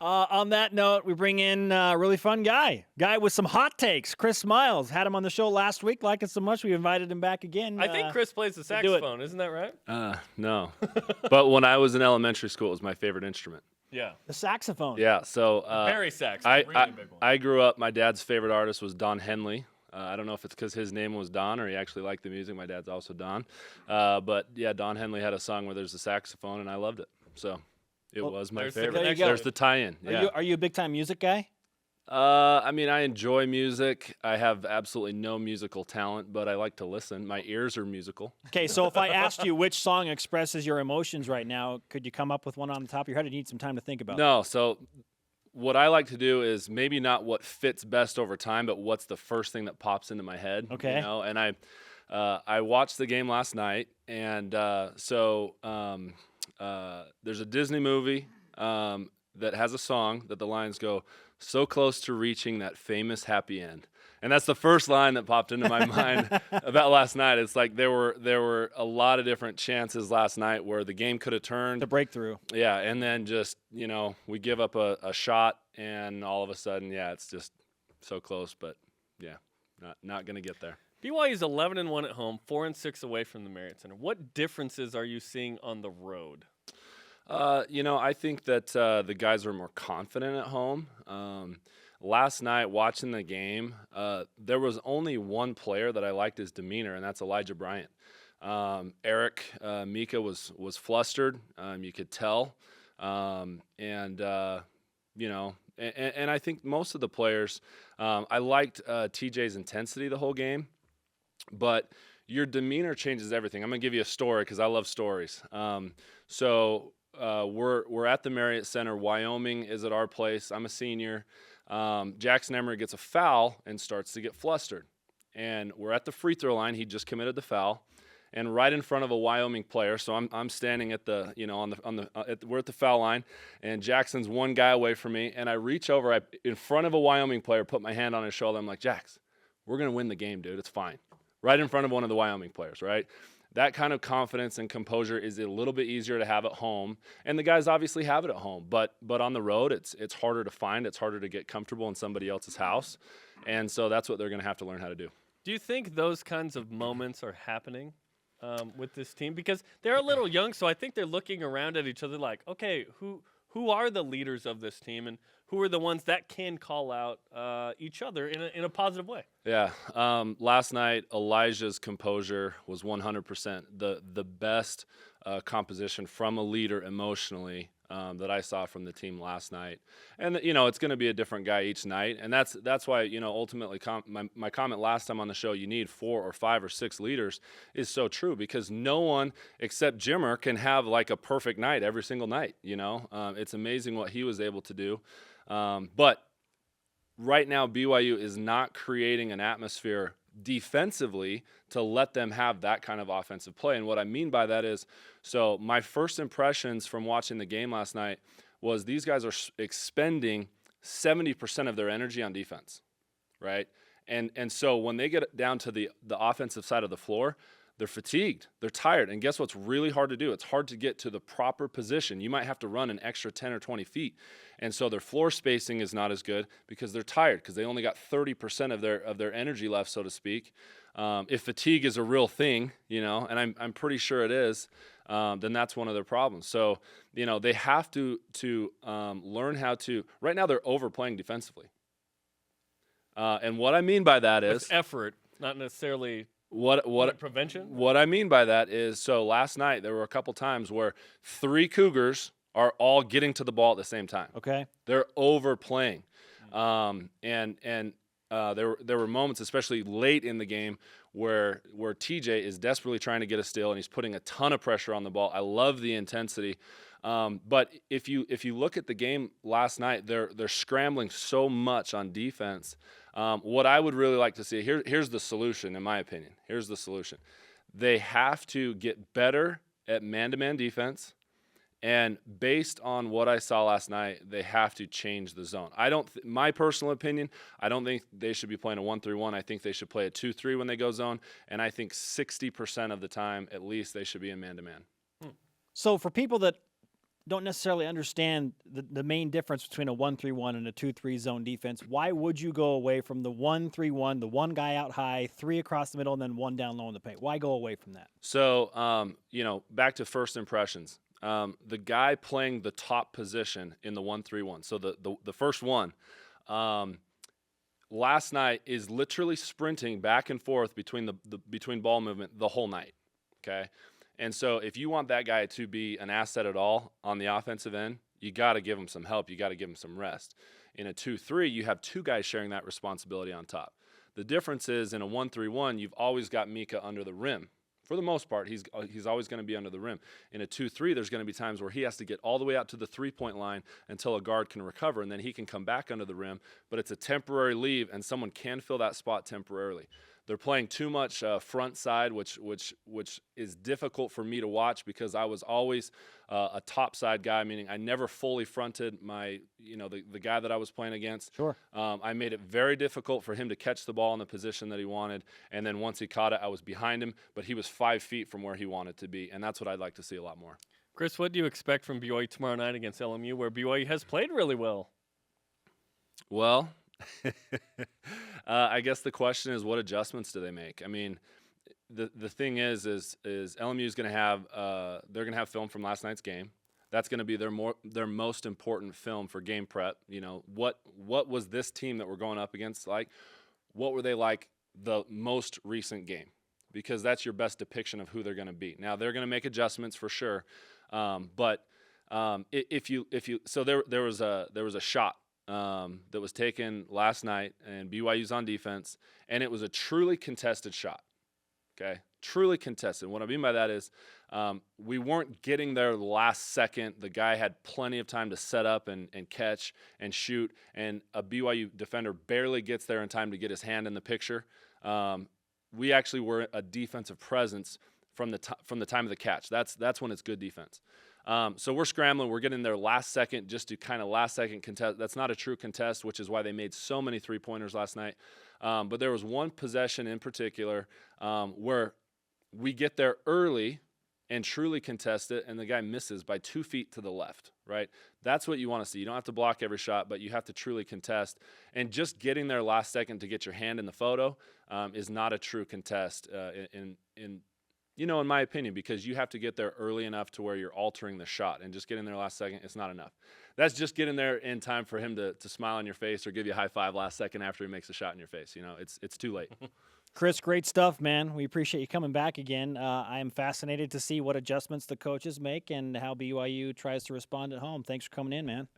On that note, we bring in a really fun guy with some hot takes. Chris Miles had him on the show last week. Liked it so much, we invited him back again. I think Chris plays the saxophone. Isn't that right? No. But when I was in elementary school, it was my favorite instrument. Yeah. The saxophone. Yeah. So Barry sax. I really big one. I grew up. My dad's favorite artist was Don Henley. I don't know if it's because his name was Don or he actually liked the music. My dad's also Don. But yeah, Don Henley had a song where there's a saxophone, and I loved it. So it was my favorite. There you go. There's the tie-in. Yeah. Are you a big-time music guy? I mean, I enjoy music. I have absolutely no musical talent, but I like to listen. My ears are musical. Okay, so if I asked you which song expresses your emotions right now, could you come up with one on the top of your head, or do you need some time to think about it? No, so what I like to do is maybe not what fits best over time, but what's the first thing that pops into my head. Okay. You know? And I watched the game last night, and there's a Disney movie that has a song that the lines go, "So close to reaching that famous happy end." And that's the first line that popped into my mind about last night. It's like there were a lot of different chances last night where the game could have turned. The breakthrough. Yeah, and then just, we give up a shot, and all of a sudden, it's just so close. But, yeah, not going to get there. BYU's 11-1 at home, 4-6 away from the Marriott Center. What differences are you seeing on the road? I think that the guys are more confident at home. Last night, watching the game, there was only one player that I liked his demeanor, and that's Elijah Bryant. Eric Mika was flustered. You could tell. And I think most of the players, I liked TJ's intensity the whole game, but your demeanor changes everything. I'm going to give you a story because I love stories. We're at the Marriott Center. Wyoming is at our place. I'm a senior. Jackson Emery gets a foul and starts to get flustered. And we're at the free throw line. He just committed the foul, and right in front of a Wyoming player. So I'm standing at the we're at the foul line, and Jackson's one guy away from me. And I reach over in front of a Wyoming player, put my hand on his shoulder. I'm like, "Jax, we're gonna win the game, dude. It's fine." Right in front of one of the Wyoming players, right? That kind of confidence and composure is a little bit easier to have at home, and the guys obviously have it at home. But on the road, it's harder to find. It's harder to get comfortable in somebody else's house, and so that's what they're going to have to learn how to do. Do you think those kinds of moments are happening with this team? Because they're a little young, so I think they're looking around at each other like, okay, who are the leaders of this team, and who are the ones that can call out each other in a positive way? Yeah. Last night, Elijah's composure was 100%. The best composition from a leader emotionally that I saw from the team last night. And, it's going to be a different guy each night. And that's why, ultimately my comment last time on the show, you need 4 or 5 or 6 leaders, is so true, because no one except Jimmer can have like a perfect night every single night. It's amazing what he was able to do. But right now, BYU is not creating an atmosphere defensively to let them have that kind of offensive play. And what I mean by that is, so my first impressions from watching the game last night was these guys are expending 70% of their energy on defense, right? And so when they get down to the offensive side of the floor, they're fatigued, they're tired. And guess what's really hard to do? It's hard to get to the proper position. You might have to run an extra 10 or 20 feet. And so their floor spacing is not as good because they're tired, because they only got 30% of their energy left, so to speak. If fatigue is a real thing, and I'm pretty sure it is, then that's one of their problems. So, they have to learn how to. Right now, they're overplaying defensively. And what I mean by that is With effort, not necessarily prevention. What I mean by that is, so last night there were a couple times where 3 Cougars are all getting to the ball at the same time. Okay. They're overplaying. And there were moments, especially late in the game, where TJ is desperately trying to get a steal, and he's putting a ton of pressure on the ball. I love the intensity. But if you look at the game last night, they're scrambling so much on defense. What I would really like to see, here's the solution, in my opinion. Here's the solution. They have to get better at man-to-man defense. And based on what I saw last night, they have to change the zone. My personal opinion, I don't think they should be playing a 1-3-1. I think they should play a 2-3 when they go zone. And I think 60% of the time, at least, they should be in man-to-man. So for people that don't necessarily understand the main difference between a 1-3-1 and a 2-3 zone defense. Why would you go away from the 1-3-1, the one guy out high, 3 across the middle, and then 1 down low in the paint? Why go away from that? So, back to first impressions. The guy playing the top position in the 1-3-1. So the first one, last night is literally sprinting back and forth between between ball movement the whole night. Okay. And so if you want that guy to be an asset at all on the offensive end, you got to give him some help. You got to give him some rest. In a 2-3, you have 2 guys sharing that responsibility on top. The difference is in a 1-3-1, you've always got Mika under the rim. For the most part, he's always going to be under the rim. In a 2-3, there's going to be times where he has to get all the way out to the three-point line until a guard can recover, and then he can come back under the rim. But it's a temporary leave, and someone can fill that spot temporarily. They're playing too much front side, which is difficult for me to watch because I was always a top side guy, meaning I never fully fronted the guy that I was playing against. Sure. I made it very difficult for him to catch the ball in the position that he wanted, and then once he caught it, I was behind him, but he was 5 feet from where he wanted to be, and that's what I'd like to see a lot more. Chris, what do you expect from BYU tomorrow night against LMU, where BYU has played really well? Well, I guess the question is, what adjustments do they make? I mean, the thing is LMU is going to have they're going to have film from last night's game. That's going to be their most important film for game prep. What was this team that we're going up against like? What were they like the most recent game? Because that's your best depiction of who they're going to be. Now they're going to make adjustments for sure, but if you there was a shot that was taken last night, and BYU's on defense, and it was a truly contested shot. Okay, truly contested. What I mean by that is we weren't getting there last second. The guy had plenty of time to set up and catch and shoot, and a BYU defender barely gets there in time to get his hand in the picture. We actually were a defensive presence from the time of the catch. That's when it's good defense. So we're scrambling. We're getting there last second just to kind of last second contest. That's not a true contest, which is why they made so many three-pointers last night. But there was one possession in particular where we get there early and truly contest it, and the guy misses by 2 feet to the left, right? That's what you want to see. You don't have to block every shot, but you have to truly contest. And just getting there last second to get your hand in the photo is not a true contest in my opinion, because you have to get there early enough to where you're altering the shot, and just getting there last second, it's not enough. That's just getting there in time for him to smile on your face or give you a high five last second after he makes a shot in your face. It's too late. Chris, great stuff, man. We appreciate you coming back again. I am fascinated to see what adjustments the coaches make and how BYU tries to respond at home. Thanks for coming in, man.